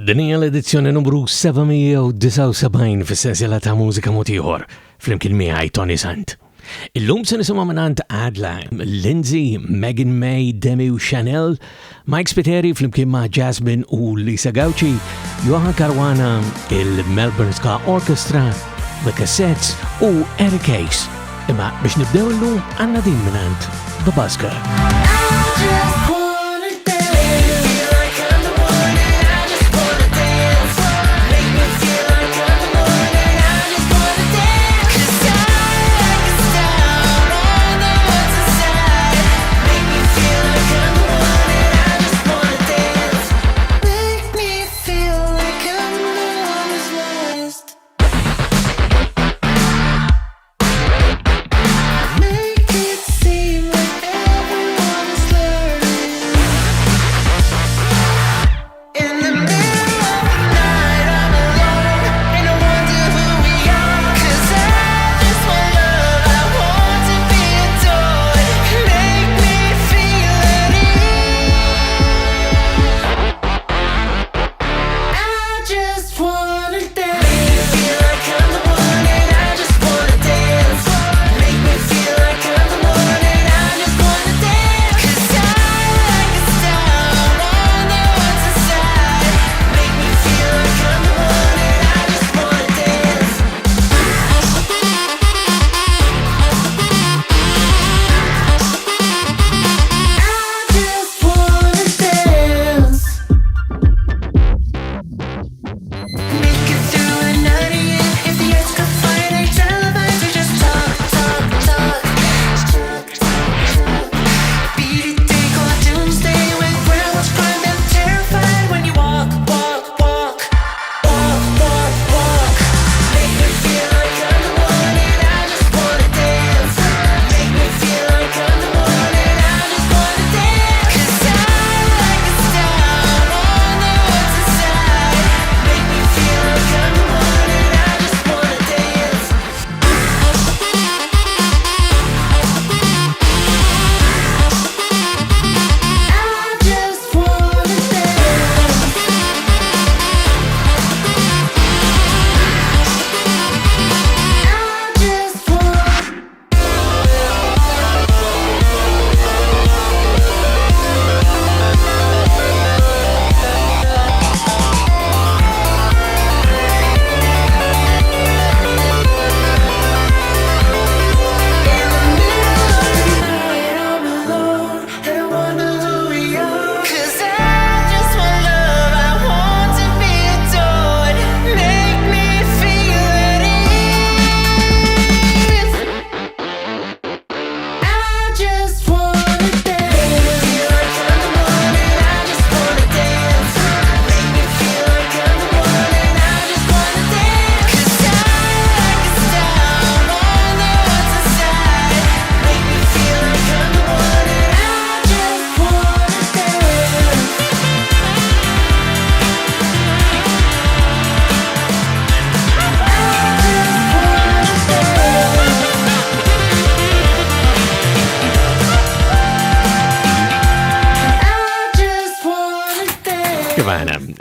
Din hija l-edizzjoni numru 779 fis-sensiela ta' mużika ieħor flimkien miegħi Toni Sant. Illum se nisimgħu mingħand Adla, Lyndsay, Megan May, Demi u Chanelle, Spiteri flimkien ma' Jasmine u Lisa Gauci, Johann Caruana, il-Melbourne Orkestra, The Cassettes u Case. Imma biex nibdew illum għandna din mingħand The Busker.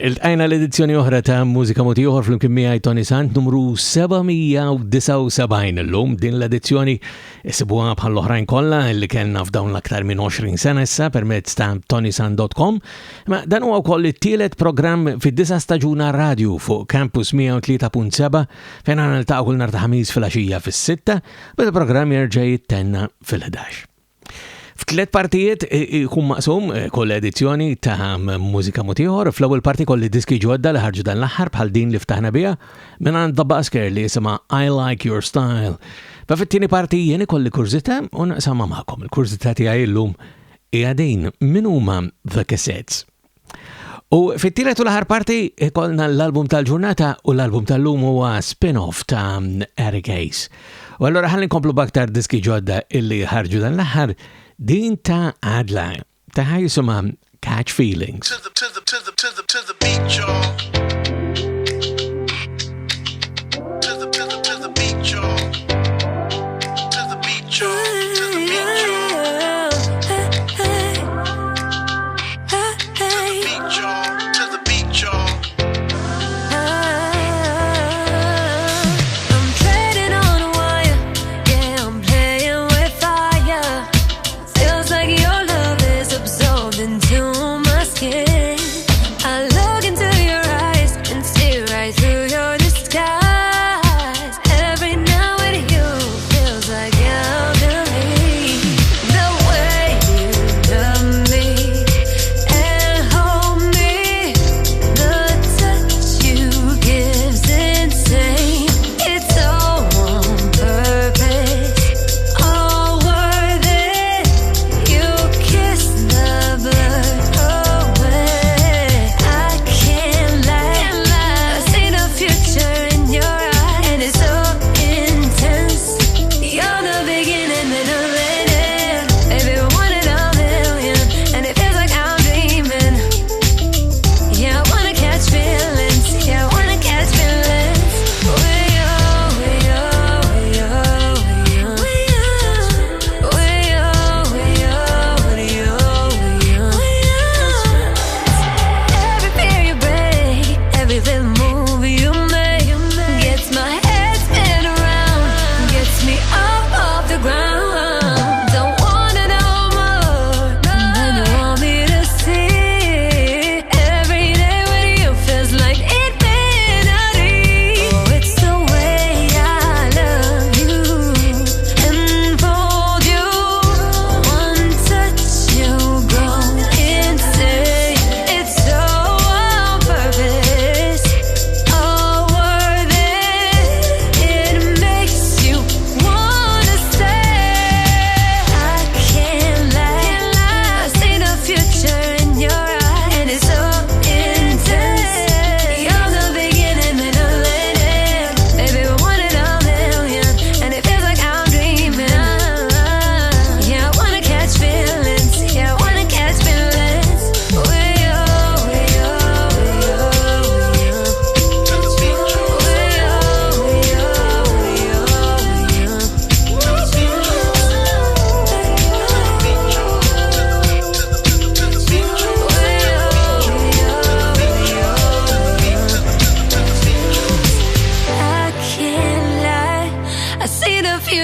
Il-tajna l-edizzjoni oħra ta' mużika ieħor flimkien miegħi Toni Sant numru 779 l-lum. Din l-edizzjoni isibuha bħal l-oħrajn kollha li kellna f'dawn l-aktar minn 20 sena issa permezz ta' ToniSant.com. Ma dan huwa wkoll it-tielet programm fid-9 staġuna radio fuq Campus 103.7 fejn niltaqgħu kull nhar ta' ħamis fil-għaxija fis-6 bil-programm jerġa' jittenna fil-11. F'tliet partijiet ikun maqsum koll edizzjoni ta' mużika ieħor. Fl-ewwel parti kolli diski ġodda li ħarġu dan l-aħħar bħal din li ftaħna biha minn The Busker li jisimha I Like Your Style. Pa fit-tieni parti jien ikolli kurzita u naqsamha magħkom. Il-kurzita tiegħi llum hija din min huma The Cassettes. U fit-tielet u l-aħħar parti ikollna l-album tal-ġurnata u l-album tal-lum huwa spin-off ta' Case. U allura ħalli nkomplu b'aktar diski ġodda illi ħarġu dan l-aħħar. Din ta' Adla, ta' jisimha Catch Feelings. To the beat, y'all. To the beat, y'all. To the beat, y'all.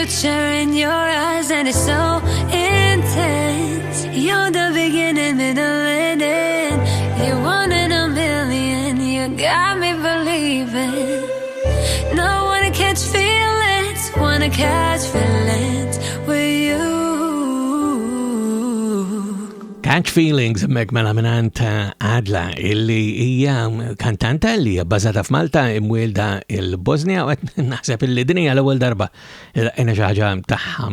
future in your eyes, and it's so intense. You're the beginning, middle, and end. You're one in a million. You got me believing. No one catch feelings, wanna catch feelings with you. Catch Feelings mek mela minant Adla illi hija kantanta li hija bbażata f'Malta imwielda il-Bosnia u qed naħseb illi din hija l-ewwel darba ena xi ħaġa tagħha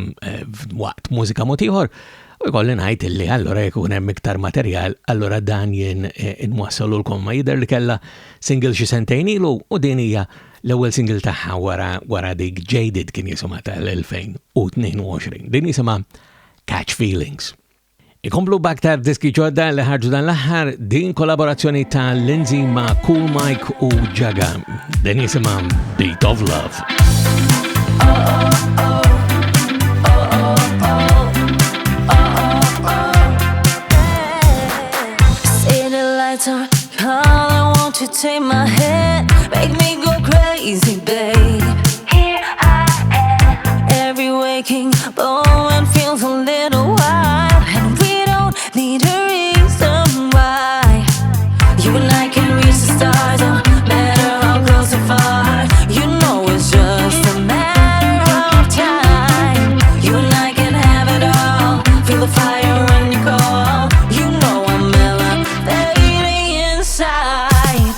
waqt mużika mod ieħor u jkolli ngħid illi allura jkun hemm iktar materjal allura dan jien inwassalulkom ma jidher li kellha single xi sentejn ilu u din hija l-ewwel single tagħha wara dik Jaded kien jisimha tal-2022. Din jisimha Catch Feelings. Ikomplu baktar diski ġodda li ħarġu dan l-aħħar din kollaborazzjoni ta' Lyndsay ma' Cool Mike u Jaga. Din jisimha Beat of Love. City lights are calling, won't you take my hand, make me go crazy, babe. Here I am. Every waking moment feels a little wild. Need a reason why you and I can reach the stars, no matter how close or far. You know it's just a matter of time. You and I can have it all. Feel the fire when you call. You know I'm elevating inside.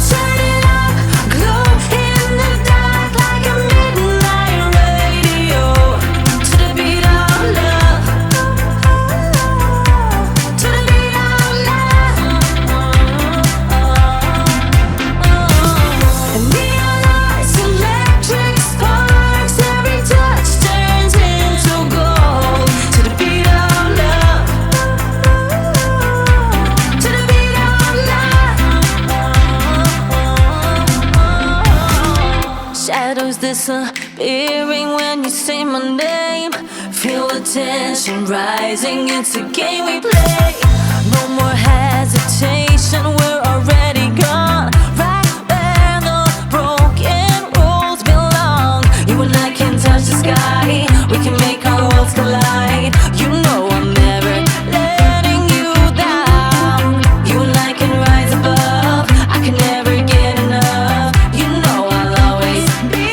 Turn it up, glow in the dark like a midnight radio to the beat of love. Disappearing when you say my name. Feel the tension rising, it's a game we play. No more hesitation, we're already gone. Right where the broken rules belong. You and I can touch the sky, we can make our worlds collide. You know I'm never letting you down. You and I can rise above, I can never get enough. You know I'll always be.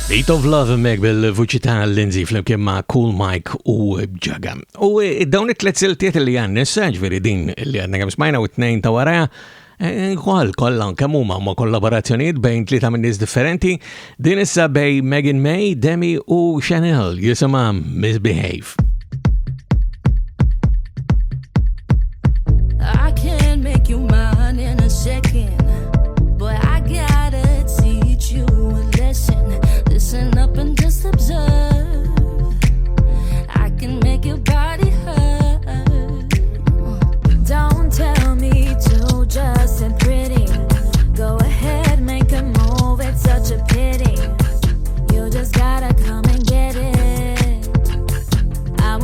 Beat of Love mek bil-vuċi ta' Lyndsay flimkien ma' Cool Mike u Jaga. U dawn it-tlet siltiet li għannissa, ġveri din li għanna għam smajna u t-nejn ta' waraja, kollan kamuma ma' kollaborazzjoniet bejn tlita minn nies differenti, din issa bej Megan May, Demi u Chanelle, jisima Misbehave. I can make you mine in a second, but I gotta teach you a lesson. Listen up and just observe. I can make your body hurt. Don't tell me to just sit pretty. Go ahead, make a move, it's such a pity. You just gotta come and get it. I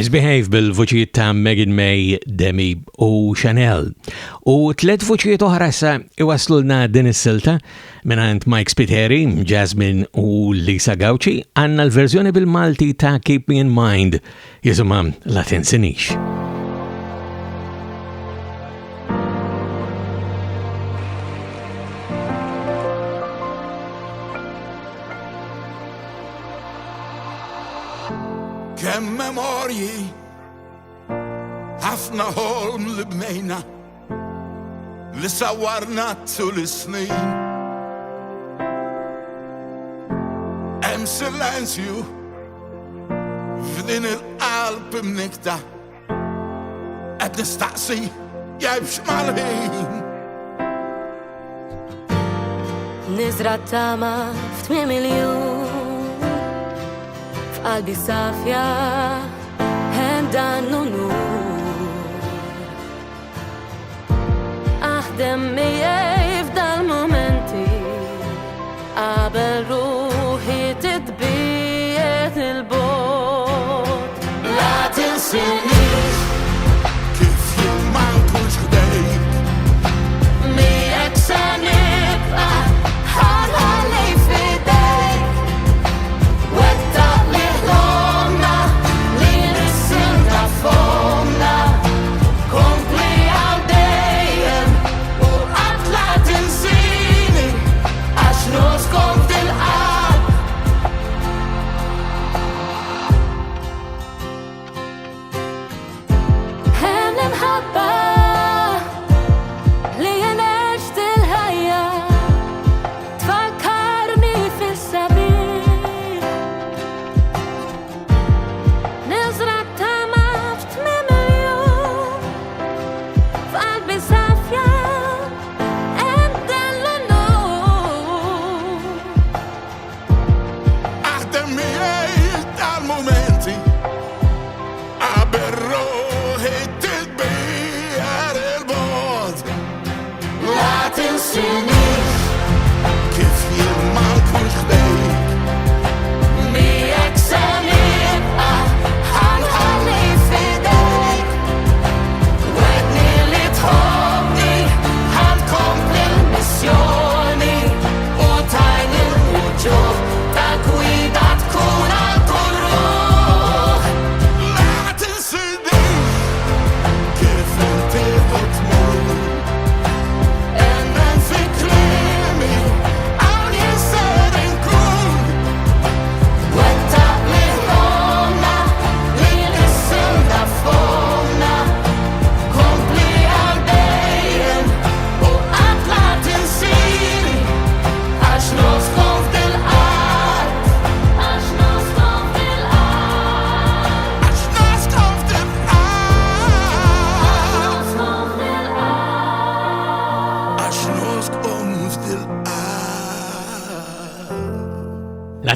Misbehave bil-vuċijiet ta' Megan May, Demi u Chanelle. U tlet vuċijiet oħra sa iwaslulna din is-silta minant Mike Spiteri, Jasmine u Lisa Gauci għanna l-verżjoni bil-Malti ta' Keep Me in Mind jisimha La Tinsinix. Kemm memorji ħafna ħolm li bnejna li sawarna tul is-snin. Hemm silenzju f'din il-qalb imnikta qed nistaqsi jgħibx mal-ħin. Nizra tama f'8 miljun qalbi safja hemm dan nur. Aħdem miegħi f'dal-momenti qabel ruħi titbiet il-bot. La tinsinix Kif jien ma nkunx ħdejk miegħek se nibqa' ħalli f'idejk.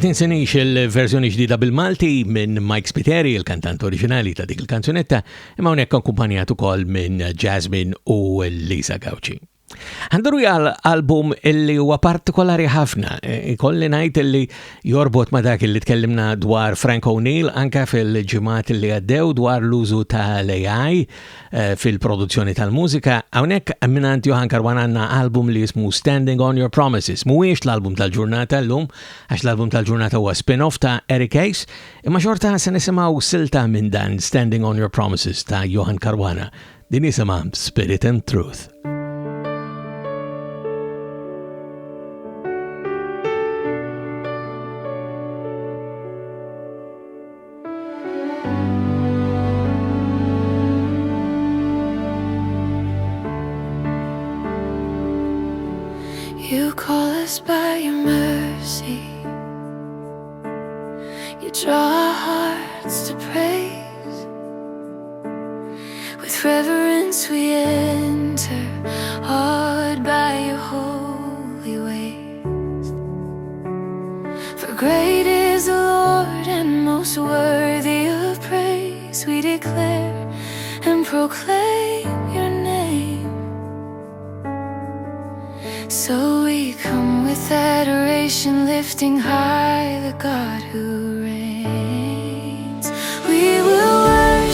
Tinsinix il-verżjoni ġdida bil-Malti minn Mike Spiteri, il-kantant oriġinali ta' dik il-kanzunetta, imma hawnhekk akkumpanjat ukoll minn Jasmine u Lisa Gauci. Għanduru għal-album illi huwa partikolari ħafna, ikolli ngħid illi jorbot ma dak illi tkellimna dwar Frank O'Neill anka fil-ġimgħat illi għaddew dwar l-użu tal-AI fil-produzzjoni tal-mużika. Hawnhekk minant Johann Caruana għandna album li jismu Standing on Your Promises. Mhuwiex l-album tal-ġurnata llum, għax l-album tal-ġurnata huwa spin-off ta' Eric Hayes, imma xorta se nisimgħu silta minn dan Standing on Your Promises ta' Johann Caruana. Din isimha Spirit and Truth. You call us by your mercy. You draw our hearts to praise. With reverence we enter, awed by your holy ways. For great is the Lord and most worthy of praise. We declare and proclaim your name. So we come with adoration, lifting high the God who reigns. We will worship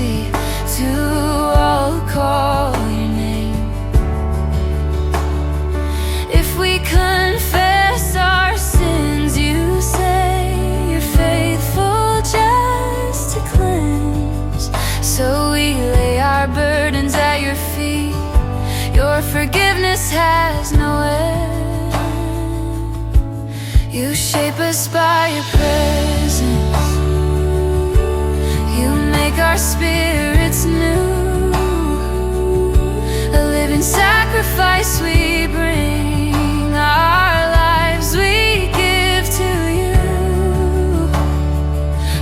mercy to all who call your name. If we confess our sins, you say you're faithful just to cleanse. So we lay our burdens at your feet. Your forgiveness has no end. You shape us by your presence. You make our spirits new. A living sacrifice we bring. Our lives we give to you.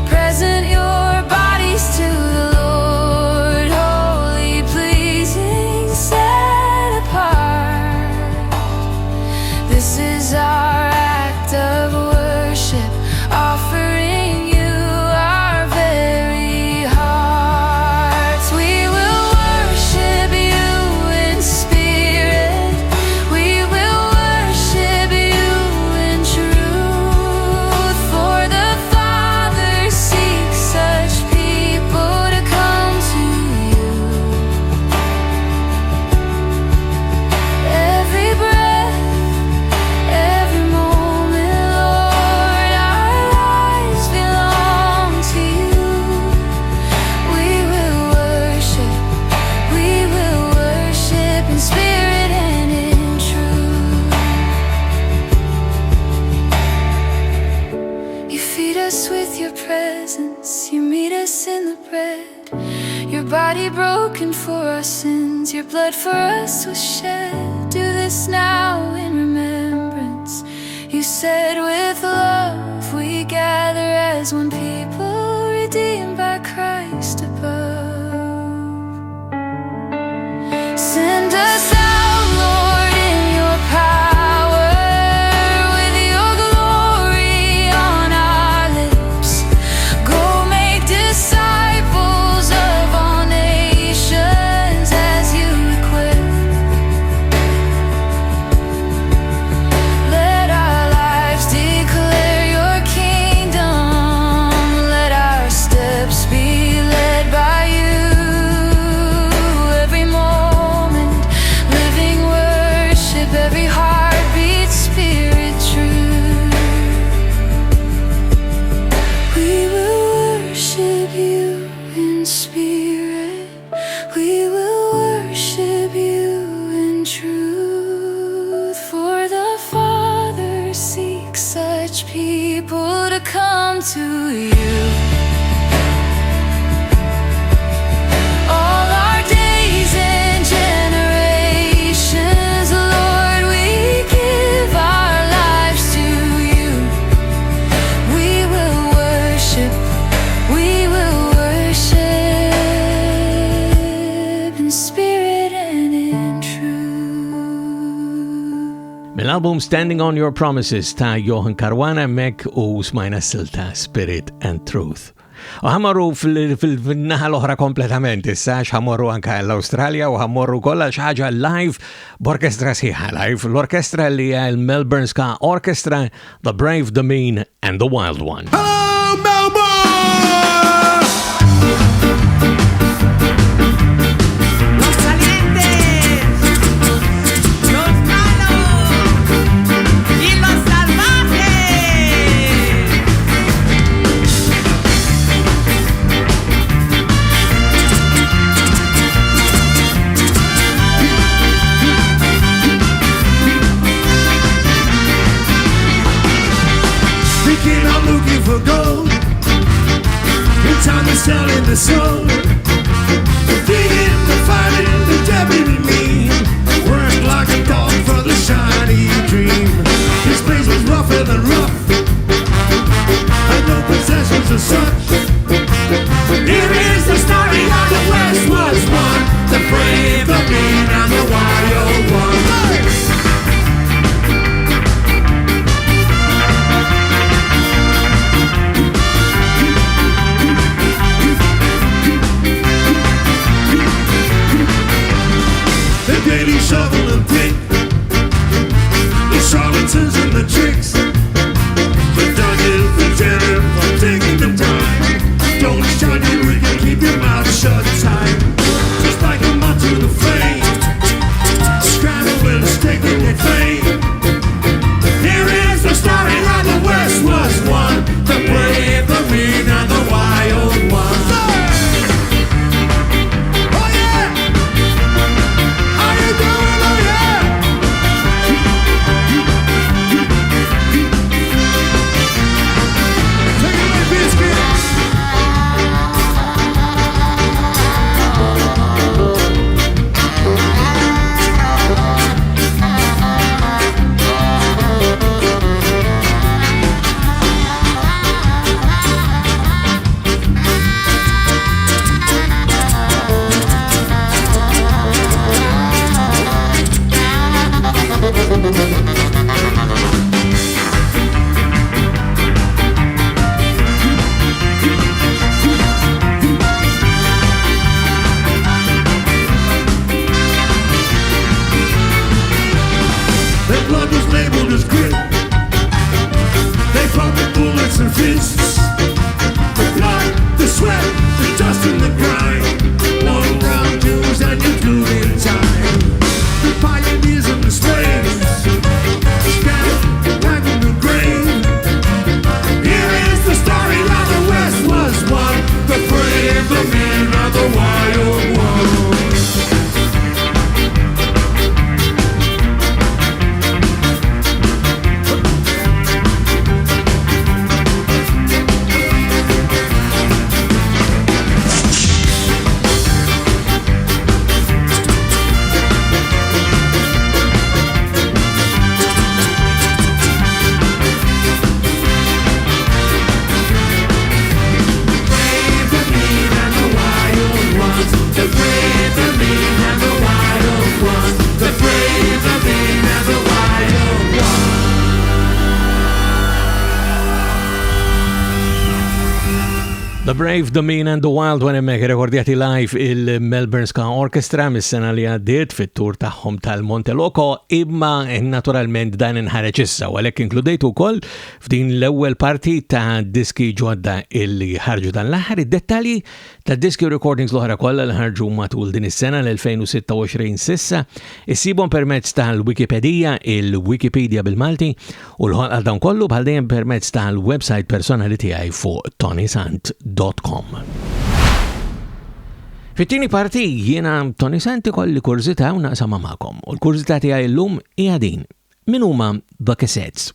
Present your bodies to the Lord. Holy, pleasing, set apart. This is our act of worship, offering you our very hearts. We will worship you in spirit. We will worship you in truth. For the Father seeks such people to come to you. Every breath, every moment, Lord, our lives belong to you. We will worship in spirit and in truth. You feed us with your presence, you meet us in the bread. Your body broken for our sins, your blood for us was shed. Do this now in remembrance. You said with love we gather as one people, redeemed by Christ above. Send us out, Lord, in your power, with your glory on our lips. Go make disciples of all nations as you equip. Let our lives declare your kingdom. Let our steps be led by you. Every moment, living worship, every heartbeat, spirit true. We will worship you in spirit. We will worship you in truth. For the Father seeks such people to come to you. All our days and generations, Lord, we give our lives to you. We will worship in spirit and in truth. Mill-album Standing on Your Promises ta' Johann Caruana mek u smajna silta Spirit and Truth. U ħamorru fil-naħa l-oħra kompletament, issa ħamorru anka l-Australia u ħamorru kollha xaġa live b'orkestra sħiħa live, l-orkestra li hija l-Melbourne Ska Orkestra, The Brave, the Mean and the Wild One. Hello, Melbourne! Los valientes, los malos y los salvajes. Thinking I'm looking for gold. In time is selling the soul. Digging, the fighting, the Demi and me. Worked like a dog for the shiny dream. This place was rougher than rough. Had no possessions as such. Here is the story of the West was one. The brave, the mean, and the wild one. The daily shovel and pick, the charlatans and the tricks, the dungeons, the terror for taking the time. Don't shut you, we can keep your mouth shut. The Brave, the Mean and the Wild One emmek rekordjati live il-Melbourne Ska Orkestra mis-sena li għaddiet fit-tur tagħhom tal-Monteloco, imma naturalment dan inħareġ issa u għalhekk inkludejtu wkoll f'din l-ewwel parti ta' diski ġodda illi ħarġu dan l-aħħar id-dettalji ta' diski recordings l-oħra kollha li ħarġu matul din is-sena l-2026 sissa issibhom permezz tal-Wikipedia, il-Wikipedia bil-Malti u l-ħolqa dawn kollu bħal dejjem permezz tal-website personali tiegħi fuq ToniSant.com. Fit-tieni parti jiena Toni Sant ikolli kurzita u naqsama magħkom. U l-kurzita tiegħi llum hija din. Min huma the Cassettes?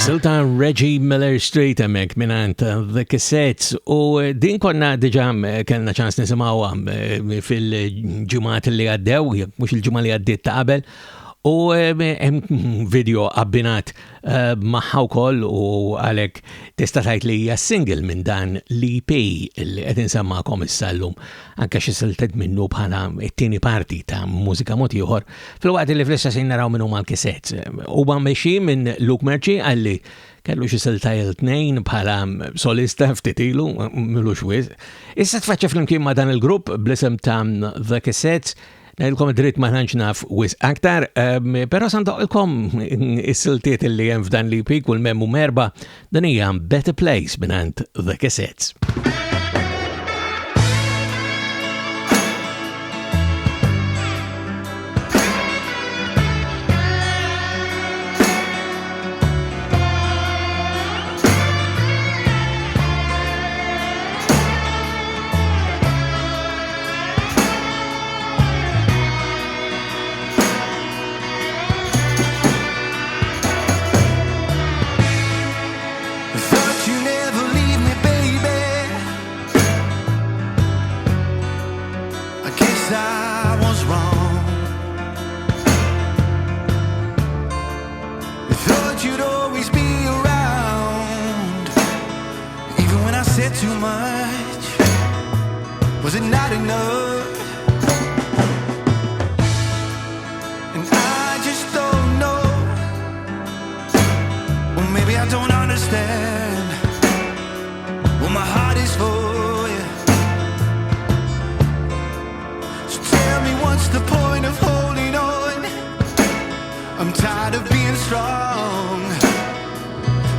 Silta Reggie Miller Street emmek minant The Cassettes u din konna diġa kellna ċans nisimawa fil-ġumat li għaddew, mux il-ġumat li għaddit ta' qabel, u video abbinat maħħa wkoll u għalhekk tista' tgħid li hija single minn dan l-EP li qed insemmakom issa llum anke xi siltet minnu bħala t-tieni parti ta' mużika mod ieħor fil-waqt li fl-istess naraw minn huma l-Cassettes. Huwa mexxi minn Luke Merċi għalli kellu xi siltajl tnejn bħala solista ftit ilu milux wisq. Issa tfaċċa flimkien ma' dan il-grupp bl-isem ta' The Cassettes. Nailkom dritt ma nħanx naf wis aktar, pero sandoqilkom is-siltiet li hemm f'dan li pik u l-memmu merba dan hija Better Place minant The Cassettes. Too much, was it not enough? And I just don't know, or maybe I don't understand what my heart is for, yeah. So tell me what's the point of holding on? I'm tired of being strong,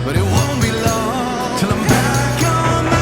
but it won't be long till I'm back on my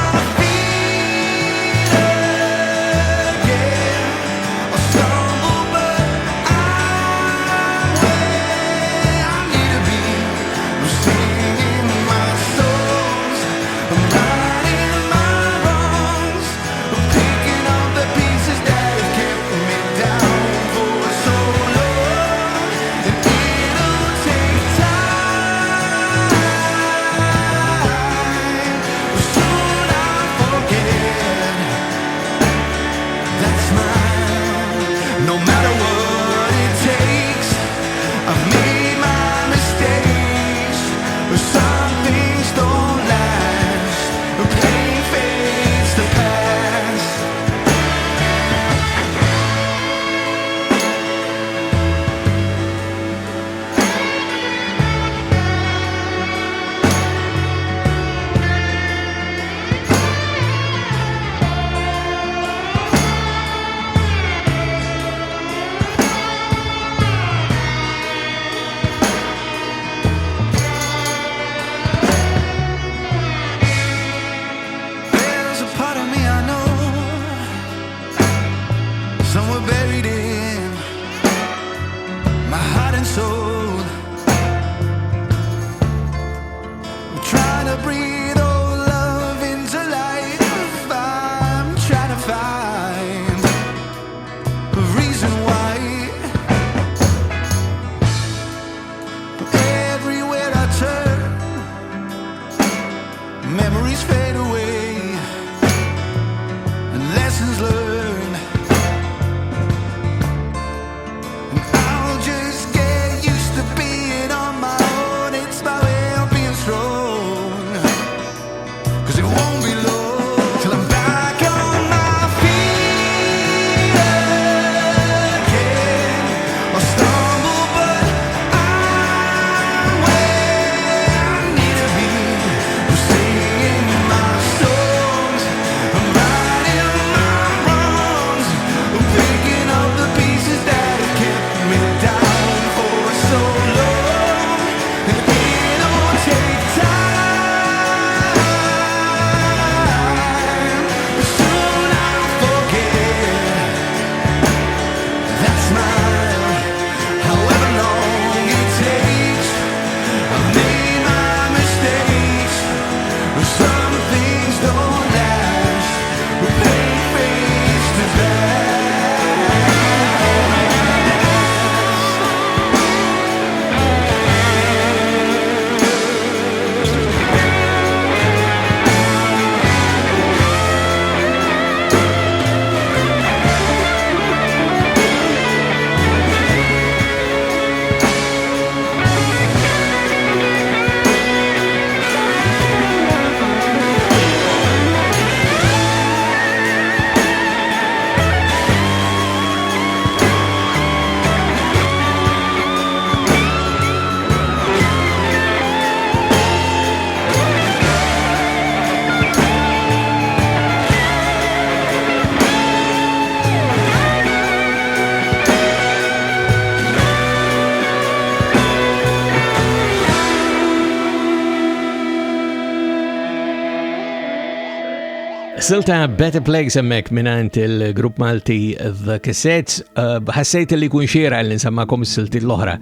Silta Better Place emmek minant il-grupp Malti The Cassettes, ħassejt li kun xira li nsammakom s-silti l-oħra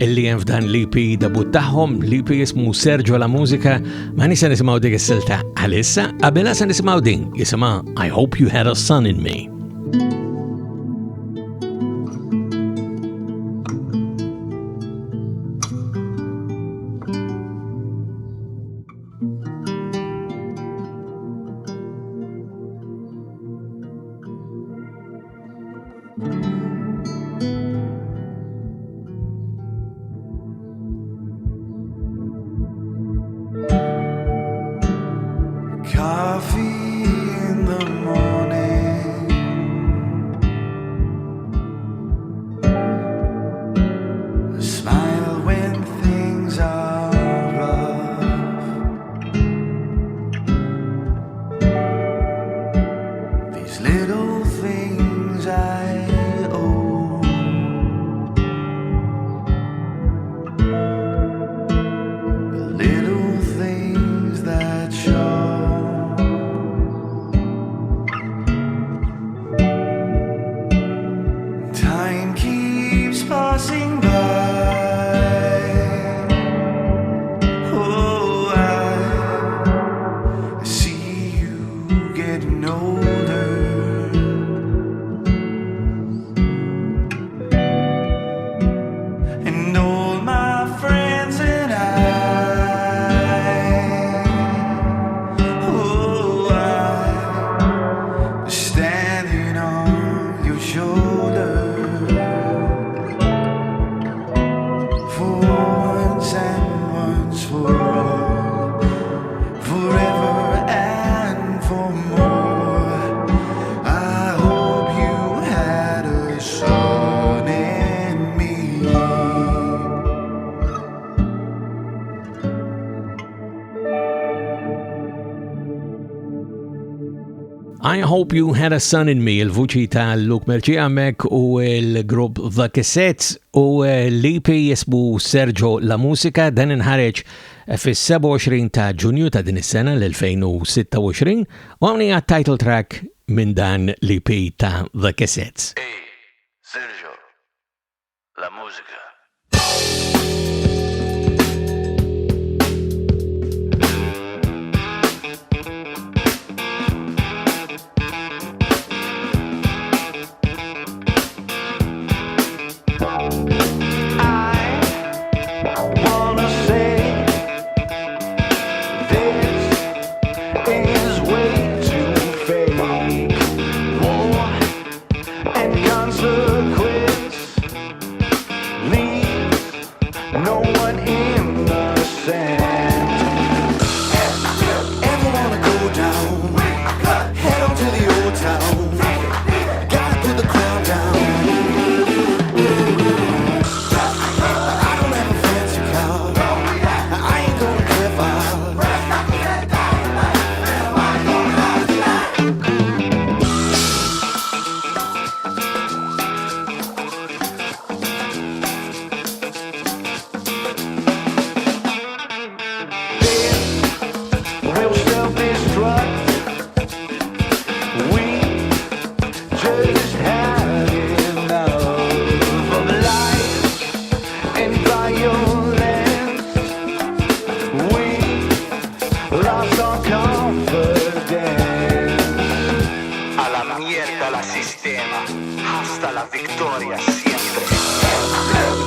illi jen f'dan l-EP debut taħħom, l-EP jismu Sergio la Mużika, ma nisa nisimaw dik s-silta għalissa, għabela sa nisimaw din, jisima I Hope You Had a Son in Me. Coffee in the morning, a smile when things are rough. These little things I owe, the little things that show. Time keeps passing by. Oh, I see you getting older, and all my friends and I. Oh, I'm standing on your shoulder. For once and once for all, forever and for more. I hope you had a son in me. I Hope You Had a Son in Me, il-vuċi ta' Luke Merċi għamek u il-grupp The Cassettes u l-EP jisbu Sergio la Mużika, dan inħareġ fis-27 ta' Ġunju ta' din is-sena l-2026 u għamnija title track minn dan l-EP ta' The Cassettes. Sergio, la musica. Wanna say this is way too fake. War and consequence leaves no one innocent. Ever wanna go down? Head on to the old town. Gotta put the crown down. I don't have a fancy car. I ain't gonna care far. We'll self-destruct. We just had enough of lies and violence. We lost our confidence. A la mierda la sistema, hasta la victoria siempre.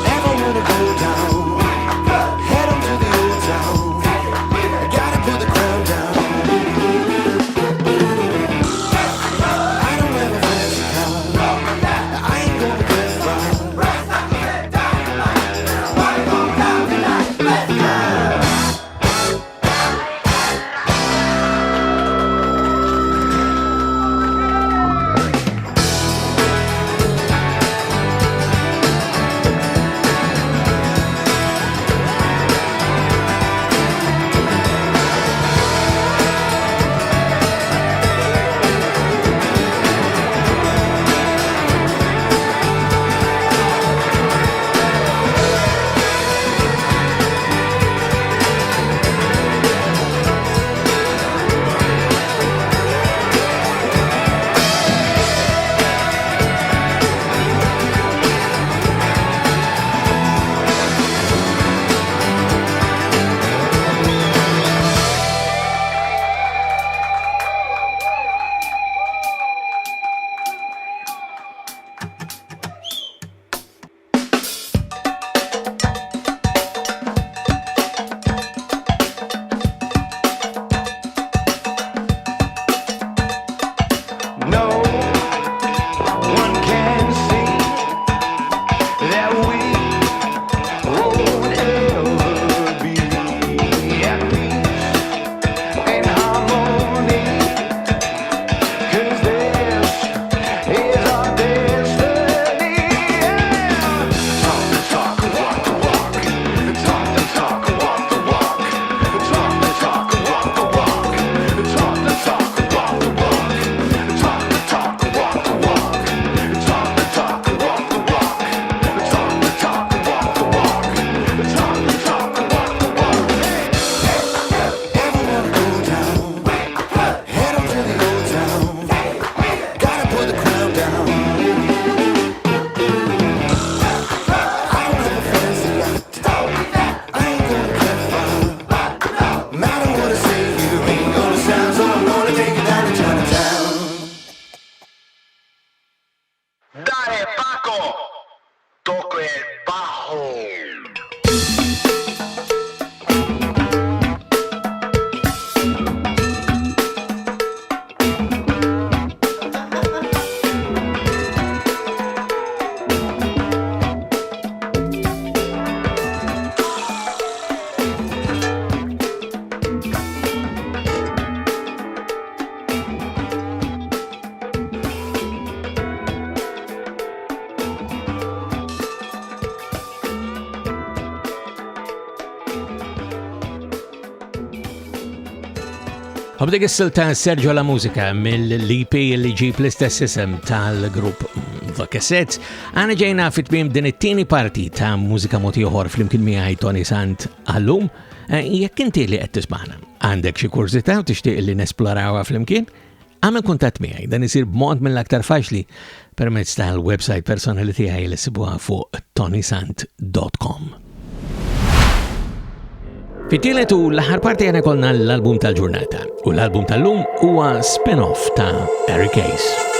Never wanna go down. Head on to the old town. Gotta put the crown down. I don't have a fancy car. I ain't gonna get far. Għabdik is-sil ta' Sergio la Mużika mill-EP li ġib l-istess isem tal-grupp The Cassettes, għana ġejna fit-tmiem din it-tieni parti ta' Mużika Mod Ieħor fl-imkien miegħi Toni Sant għallum. Jekk inti li qed tisma'na għandek xi kurzità u tixtieq li nesplorawha fl-imkien, għamel kuntatt miegħi dan isir b'mod mill-aktar faċli permezz tal-website personali tiegħi li sibuha fuq ToniSant.com. Fit-tielet u l-aħħar parti għana kolna l-album tal-ġurnata u l-album tal-lum huwa spin-off ta' Eric Case.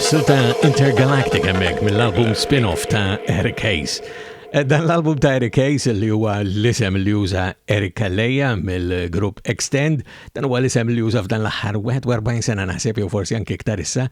Silta Intergalactic hemmhekk mill-album spin-off ta' Eric Case. Dan l-album ta' Eric Hayes li huwa l-isem li juża Eric Kalleja mill-grupp Extend, dan huwa l-isem li juża f'dan l-aħħar 41 sena naħseb jew forsi anke iktar issa,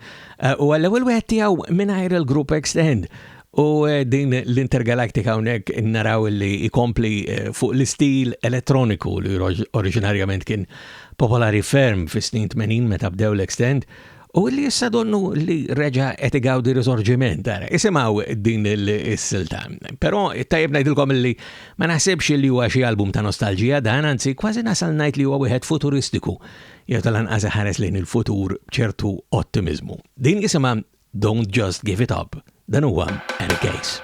u l-ewwel wieħed tiegħu mingħajr il-grupp Extend. U din l-Intergalactica hawnhekk naraw li ikompli fuq l-istil elettroniku li oriġinarjament kien popolari ferm fis-snin 80 meta bdew l-Extend. U li issa donnu li reġa qed igawdi risorġiment, isimgħu din il-silta. Però tajjeb ngħidilkom li ma naħsibx li huwa xi album ta' nostalġija dan, anzi kważi nasal ngħid li huwa wieħed futuristiku. Jew tal-anqas ħares lejn il-futur b'ċertu ottimizmu. Din jisimha Don't Just Give It Up. Dan huwa Eric Hayes.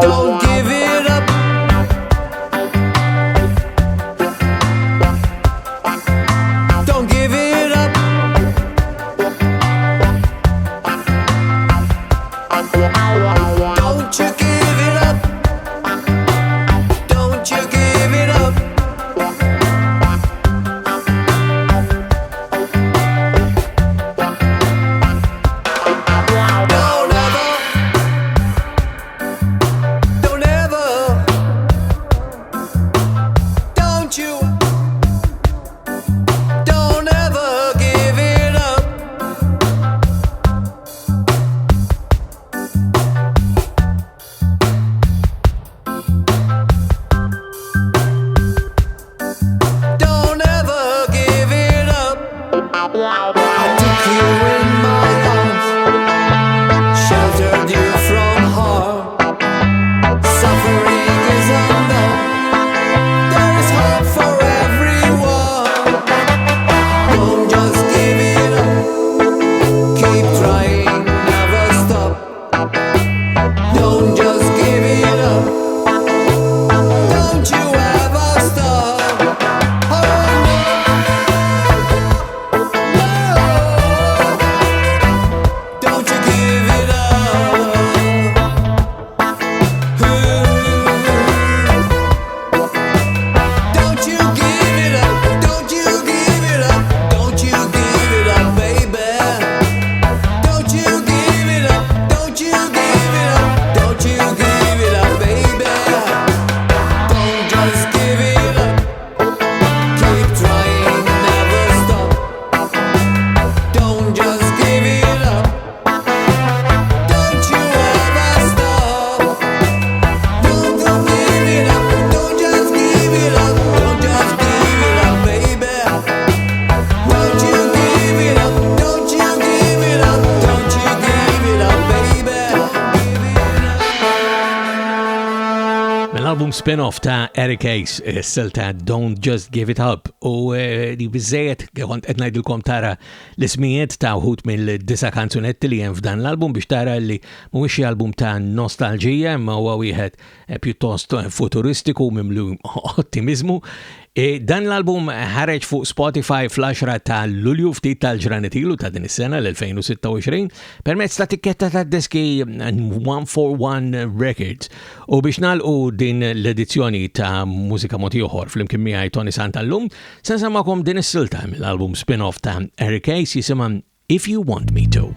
Don't give it up. Don't give it up. Don't you give it up. Don't you give it up. Don't ever L-album spin-off ta' Eric Hayes, s-silta Don't Just Give It Up, u di bizzejet kont qed ngħidilkom tara l-ismijiet ta' uħud mill-9 kanzunetti li hemm f'dan l-album biex tara li mhuwiex album ta' nostalġija imma huwa wieħed pjuttost futuristiku mimlu ottimizmu. Dan l-album ħareġ fuq Spotify fl-10 ta' Lulju ftit tal-ġranet ilu ta' din is-sena l-2026 permezz ta' tikketta ta' diski 141 Records. U biex nagħlqu din l-edizzjoni ta' Mużika Mod Ieħor fl-imkien miegħi Toni Sant tal-lum, se nsemmakom din is-silta mill-album spin-off ta' Eric Hayes jisimha If You Want Me To.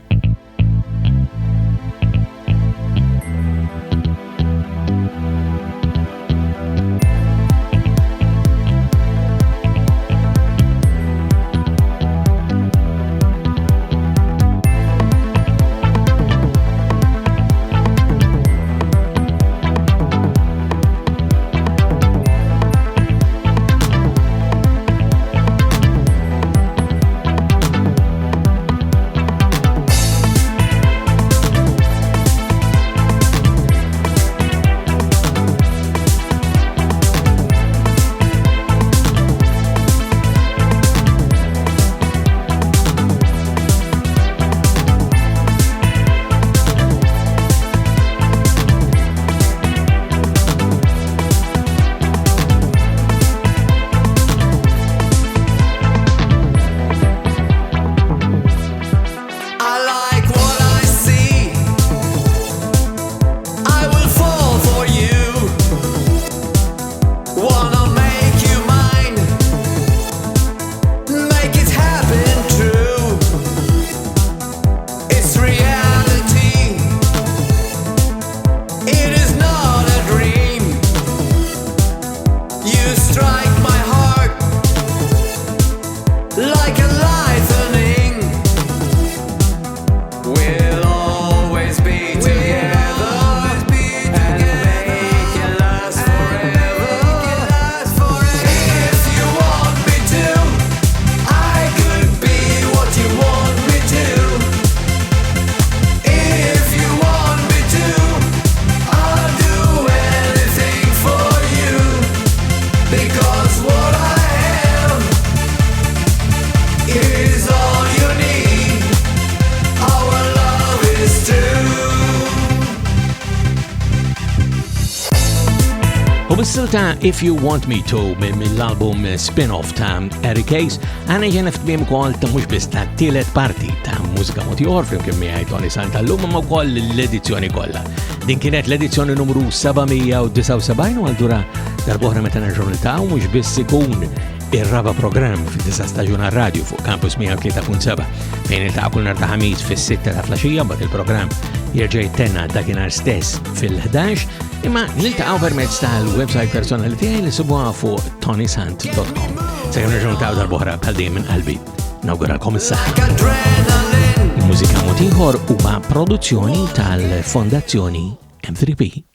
Silta If You Want Me To mill-album spin-off ta' Eric Hayes għana ġena f'tmiem kol ta' mux bis ta' tielet parti ta' Mużika Mod Ieħor flimkien miegħi Toni Sant tal-lum ma' wkoll l-edizzjoni kollha. Din kienet l-edizzjoni numru 779 u għaldura darb'oħra meta nerġgħu niltaqgħu mhux biss ikun ir-raba programm fid-9 staġun radio fuq Campus 103.7 fejn iltaqgħu kull nhar ta' ħamis fis-6 ta' flaxija mbagħad il-programm jerġa' jittenna dakinhar stess fil-11 imma niltaqgħu permezz tal-website personali tiegħi li sibuha fuq ToniSant.com. Sekemm nerġgħu niltaqgħu darb'oħra bħal dejjem minn qalbi. Nawguralkom is-saħħa. Mużika Mod Ieħor huwa produzzjoni tal-Fondazzjoni M3P.